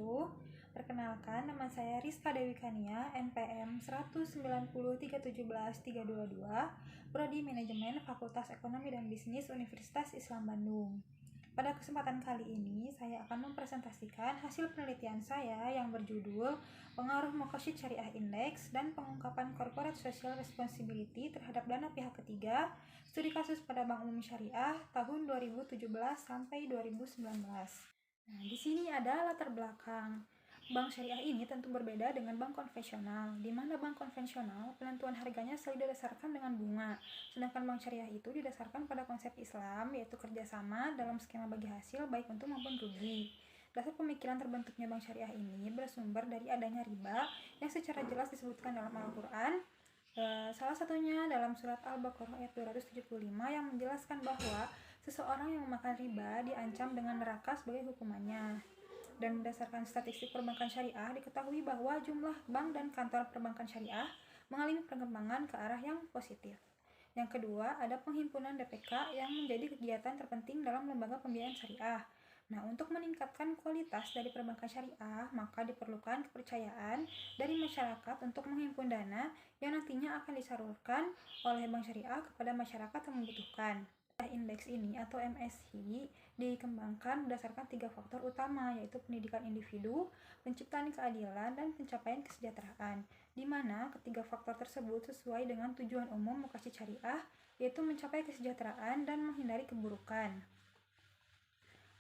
wabarakatuh. Perkenalkan, nama saya Rizka Dewi Kania, NPM 190317322, Prodi Manajemen Fakultas Ekonomi dan Bisnis Universitas Islam Bandung. Pada kesempatan kali ini, saya akan mempresentasikan hasil penelitian saya yang berjudul Pengaruh Mukhasyid Syariah Index dan Pengungkapan Corporate Social Responsibility terhadap Dana Pihak Ketiga, Studi Kasus pada Bank Umum Syariah tahun 2017 sampai 2019. Nah, di sini ada latar belakang. Bank syariah ini tentu berbeda dengan bank konvensional, di mana bank konvensional penentuan harganya selalu didasarkan dengan bunga, sedangkan bank syariah itu didasarkan pada konsep Islam, yaitu kerjasama dalam skema bagi hasil baik untung maupun rugi. Dasar pemikiran terbentuknya bank syariah ini bersumber dari adanya riba yang secara jelas disebutkan dalam Al-Quran. Salah satunya dalam surat Al-Baqarah ayat 275 yang menjelaskan bahwa seseorang yang memakan riba diancam dengan neraka sebagai hukumannya. Dan berdasarkan statistik perbankan syariah, diketahui bahwa jumlah bank dan kantor perbankan syariah mengalami perkembangan ke arah yang positif. Yang kedua, ada penghimpunan DPK yang menjadi kegiatan terpenting dalam lembaga pembiayaan syariah. Nah, untuk meningkatkan kualitas dari perbankan syariah, maka diperlukan kepercayaan dari masyarakat untuk menghimpun dana yang nantinya akan disalurkan oleh bank syariah kepada masyarakat yang membutuhkan. Indeks ini atau MSI dikembangkan berdasarkan 3 faktor utama, yaitu pendidikan individu, penciptaan keadilan, dan pencapaian kesejahteraan, di mana ketiga faktor tersebut sesuai dengan tujuan umum Mukhasyid Syariah, yaitu mencapai kesejahteraan dan menghindari keburukan.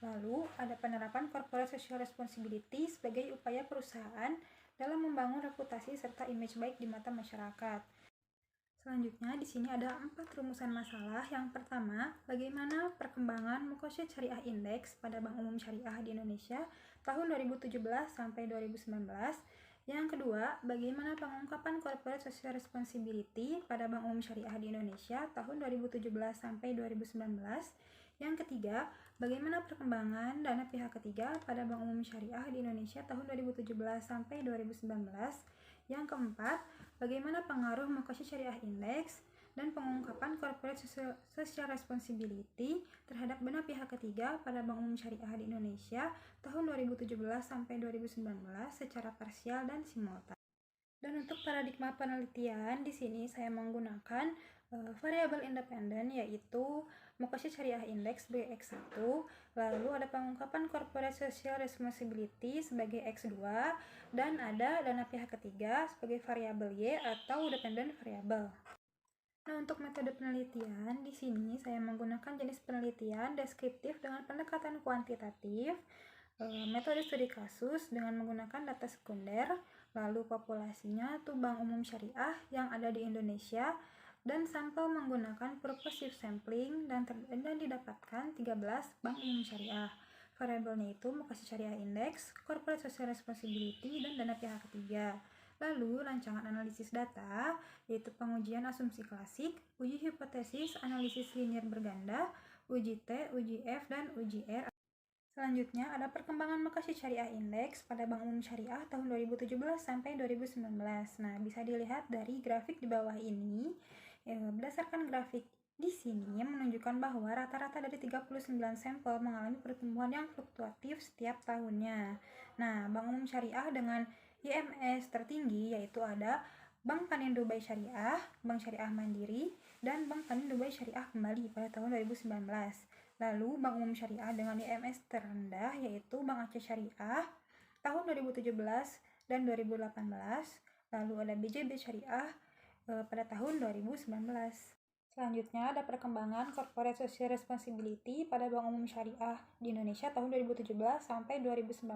Lalu, ada penerapan corporate social responsibility sebagai upaya perusahaan dalam membangun reputasi serta image baik di mata masyarakat. Selanjutnya, di sini ada 4 rumusan masalah. Yang pertama, bagaimana perkembangan Mukhasyid Syariah Index pada Bank Umum Syariah di Indonesia tahun 2017 sampai 2019. Yang kedua, bagaimana pengungkapan Corporate Social Responsibility pada Bank Umum Syariah di Indonesia tahun 2017 sampai 2019. Yang ketiga, bagaimana perkembangan dana pihak ketiga pada Bank Umum Syariah di Indonesia tahun 2017 sampai 2019. Yang keempat, bagaimana pengaruh Mukhasyid Syariah Index dan pengungkapan Corporate Social Responsibility terhadap dana pihak ketiga pada Bank Umum Syariah di Indonesia tahun 2017 sampai 2019 secara parsial dan simultan. Dan untuk paradigma penelitian, di sini saya menggunakan variabel independen, yaitu Mukhasyid Syariah Index sebagai X1, lalu ada pengungkapan Corporate Social Responsibility sebagai X2, dan ada dana pihak ketiga sebagai variabel Y atau dependent variable. Nah, untuk metode penelitian, di sini saya menggunakan jenis penelitian deskriptif dengan pendekatan kuantitatif, metode studi kasus dengan menggunakan data sekunder, lalu populasinya itu Bank Umum Syariah yang ada di Indonesia, dan sampel menggunakan purposive sampling dan didapatkan 13 Bank Umum Syariah. Variabelnya itu Mukhasyid Syariah Index, Corporate Social Responsibility, dan dana pihak ketiga. Lalu rancangan analisis data, yaitu pengujian asumsi klasik, uji hipotesis, analisis linier berganda, uji T, uji F, dan uji R. Selanjutnya ada perkembangan Mukhasyid Syariah Index pada Bank Umum Syariah tahun 2017 sampai 2019. Nah, bisa dilihat dari grafik di bawah ini. Berdasarkan grafik di sini menunjukkan bahwa rata-rata dari 39 sampel mengalami pertumbuhan yang fluktuatif setiap tahunnya. Nah, Bank Umum Syariah dengan IMS tertinggi yaitu ada Bank Panin Dubai Syariah, Bank Syariah Mandiri, dan Bank Panin Dubai Syariah kembali pada tahun 2019. Lalu Bank Umum Syariah dengan IMS terendah yaitu Bank Aceh Syariah tahun 2017 dan 2018. Lalu ada BJB Syariah pada tahun 2019. Selanjutnya ada perkembangan Corporate Social Responsibility pada Bank Umum Syariah di Indonesia tahun 2017 sampai 2019.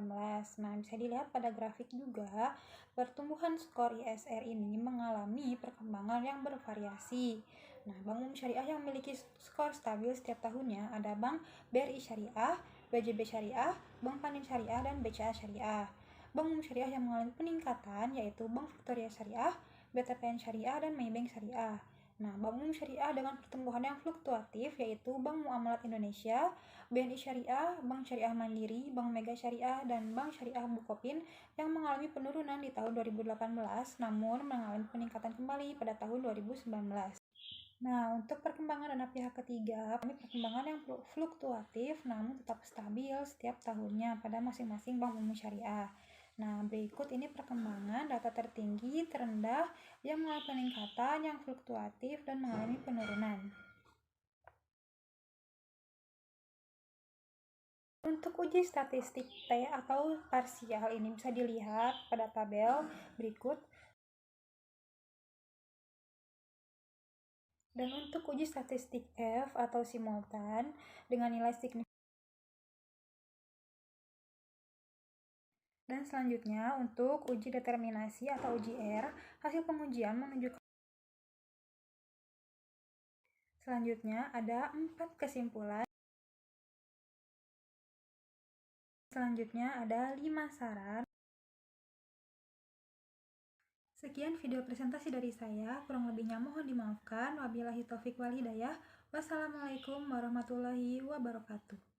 Nah, bisa dilihat pada grafik juga, pertumbuhan skor ISR ini mengalami perkembangan yang bervariasi. Nah, Bank Umum Syariah yang memiliki skor stabil setiap tahunnya ada Bank BRI Syariah, BJB Syariah, Bank Panin Syariah, dan BCA Syariah. Bank Umum Syariah yang mengalami peningkatan yaitu Bank Victoria Syariah, BTPN Syariah, dan Maybank Syariah. Nah, Bank Umum Syariah dengan pertumbuhan yang fluktuatif yaitu Bank Muamalat Indonesia, BNI Syariah, Bank Syariah Mandiri, Bank Mega Syariah, dan Bank Syariah Bukopin yang mengalami penurunan di tahun 2018 namun mengalami peningkatan kembali pada tahun 2019. Nah, untuk perkembangan dana pihak ketiga, ini perkembangan yang fluktuatif namun tetap stabil setiap tahunnya pada masing-masing bank umum syariah. Nah, berikut ini perkembangan data tertinggi, terendah, yang mengalami peningkatan, yang fluktuatif, dan mengalami penurunan. Untuk uji statistik T atau parsial ini bisa dilihat pada tabel berikut. Dan untuk uji statistik F atau simultan dengan nilai signifikan. Dan selanjutnya untuk uji determinasi atau uji R, hasil pengujian menunjukkan. Selanjutnya ada 4 kesimpulan. Selanjutnya ada 5 saran. Sekian video presentasi dari saya, kurang lebihnya mohon dimaafkan. Wabillahi taufik wal hidayah. Wassalamualaikum warahmatullahi wabarakatuh.